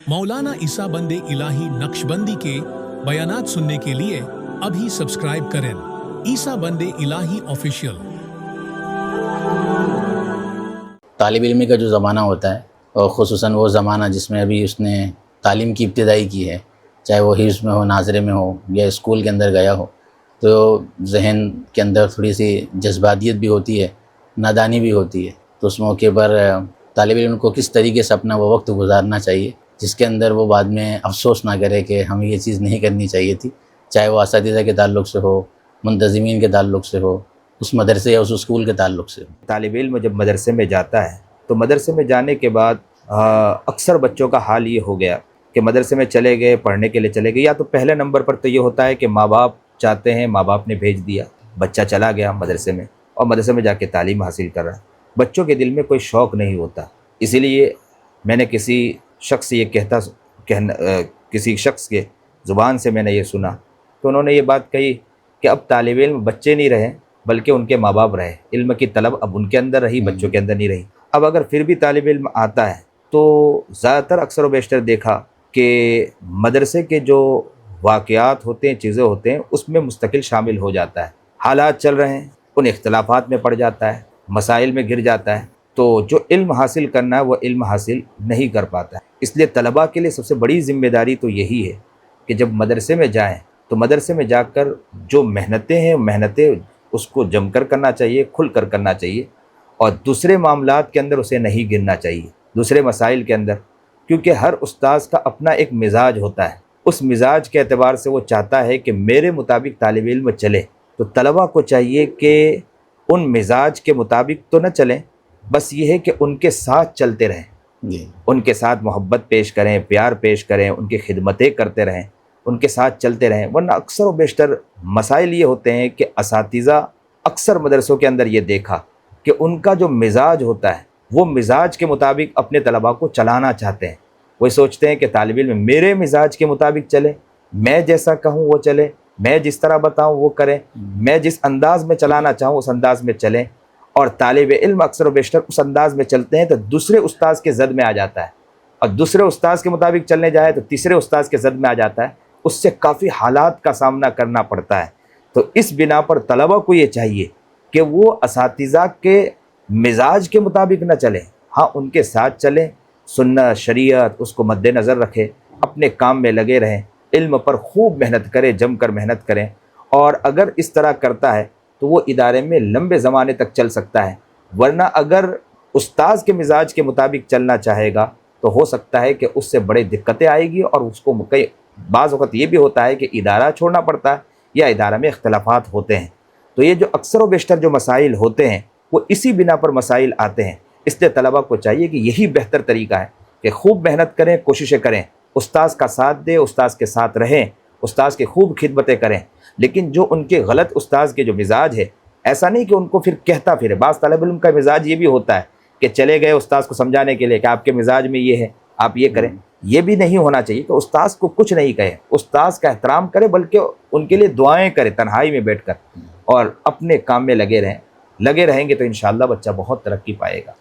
मौलाना ईसा बंदे इलाही नक्शबंदी के बयानात सुनने के लिए अभी सब्सक्राइब करें ईसा बंदे इलाही ऑफिशियल। तालिब इल्मी का जो ज़माना होता है और ख़ुसूसन वो ज़माना जिसमें अभी उसने तालीम की इब्तिदाई की है, चाहे वो हिफ्ज़ में हो, नाज़रे में हो या स्कूल के अंदर गया हो, तो जहन के अंदर थोड़ी सी जज्बातियत भी होती है, नादानी भी होती है। तो उस मौके पर तालिब इल्म को किस तरीके से अपना वो वक्त गुजारना चाहिए जिसके अंदर वो बाद में अफसोस ना करे कि हमें ये चीज़ नहीं करनी चाहिए थी, चाहे वो असातिज़ा के ताल्लुक़ से हो, मुंतज़िमीन के ताल्लुक़ से हो, उस मदरसे या उस स्कूल के ताल्लुक़ से हो। तालिब इल्म जब मदरसे में जाता है तो मदरसे में जाने के बाद अक्सर बच्चों का हाल ये हो गया कि मदरसे में चले गए, पढ़ने के लिए चले गए, या तो पहले नंबर पर तो ये होता है कि माँ बाप चाहते हैं, माँ बाप ने भेज दिया, बच्चा चला गया मदरसे में और मदरसे में जाके तालीम हासिल कर रहा है। बच्चों के दिल में कोई शौक़ नहीं होता। इसीलिए मैंने किसी शख्स से ये किसी शख्स के ज़ुबान से मैंने ये सुना तो उन्होंने ये बात कही कि अब तालिब इल्म बच्चे नहीं रहे बल्कि उनके माँ बाप रहे। इल्म की तलब अब उनके अंदर रही, बच्चों के अंदर नहीं रही। अब अगर फिर भी तालिब इल्म आता है तो ज़्यादातर अक्सर व बेशतर देखा कि मदरसे के जो वाक़यात होते हैं, चीज़ें होते हैं, उसमें मुस्तकिल शामिल हो जाता है। हालात चल रहे हैं, उन इख्तलाफात में पड़ जाता है, मसाइल में घिर जाता है, तो जो इल्म हासिल करना है वो इल्म हासिल नहीं कर पाता है। इसलिए तलबा के लिए सबसे बड़ी ज़िम्मेदारी तो यही है कि जब मदरसे में जाएँ तो मदरसे में जाकर जो मेहनतें हैं, मेहनतें उसको जमकर करना चाहिए, खुल कर करना चाहिए और दूसरे मामलात के अंदर उसे नहीं गिरना चाहिए, दूसरे मसाइल के अंदर, क्योंकि हर उस्ताद का अपना एक मिजाज होता है। उस मिजाज के एतबार से वो चाहता है कि मेरे मुताबिक तालिब इल्म चले, तो तलबा को चाहिए कि उन मिजाज के मुताबिक तो न चलें, बस ये है कि उनके साथ चलते रहें, उनके साथ मोहब्बत पेश करें, प्यार पेश करें, उनकी खिदमतें करते रहें, उनके साथ चलते रहें। वरना अक्सर व बेशतर मसाइल ये होते हैं कि असातिज़ा अक्सर मदरसों के अंदर ये देखा कि उनका जो मिजाज होता है वो मिजाज के मुताबिक अपने तलबा को चलाना चाहते हैं। वो सोचते हैं कि तालिब इल्म मेरे मिजाज के मुताबिक चले, मैं जैसा कहूँ वो चले, मैं जिस तरह बताऊँ वो करें, मैं जिस अंदाज़ में चलाना चाहूँ उस अंदाज़ में चलें। और तालिब इल्म अक्सर व बेशतर उस अंदाज़ में चलते हैं तो दूसरे उस्ताद के ज़द में आ जाता है, और दूसरे उस्ताद के मुताबिक चलने जाए तो तीसरे उस्ताद के ज़द में आ जाता है। उससे काफ़ी हालात का सामना करना पड़ता है। तो इस बिना पर तलबा को ये चाहिए कि वो असातिज़ा के मिजाज के मुताबिक न चलें, हाँ उनके साथ चलें, सुन्नत शरीयत उसको मद्देनज़र रखें, अपने काम में लगे रहें, इल्म पर खूब मेहनत करें, जम कर मेहनत करें। और अगर इस तरह करता है तो वो इदारे में लंबे ज़माने तक चल सकता है। वरना अगर उस्ताद के मिजाज के मुताबिक चलना चाहेगा तो हो सकता है कि उससे बड़ी दिक्कतें आएगी और उसको कई बाज़ वक़्त ये भी होता है कि इदारा छोड़ना पड़ता है या इदारा में इख्तलाफात होते हैं। तो ये जो अक्सर व बेशतर जो मसाइल होते हैं वो इसी बिना पर मसाइल आते हैं। इसलिए तलबा को चाहिए कि यही बेहतर तरीका है कि खूब मेहनत करें, कोशिशें करें, उस्ताद का साथ दें, उस्ताद के साथ रहें, उस्ताद की खूब खिदमतें करें। लेकिन जो उनके गलत उस्ताद के जो मिजाज है, ऐसा नहीं कि उनको फिर कहता फिरे। बाज़ तालिब इल्म का मिजाज ये भी होता है कि चले गए उस्ताद को समझाने के लिए कि आपके मिजाज में ये है, आप ये करें। ये भी नहीं होना चाहिए कि उस्ताद को कुछ नहीं कहे, उस्ताद का एहतराम करे, बल्कि उनके लिए दुआएं करे तन्हाई में बैठकर, और अपने काम में लगे रहें। लगे रहेंगे तो इंशाअल्लाह बच्चा बहुत तरक्की पाएगा।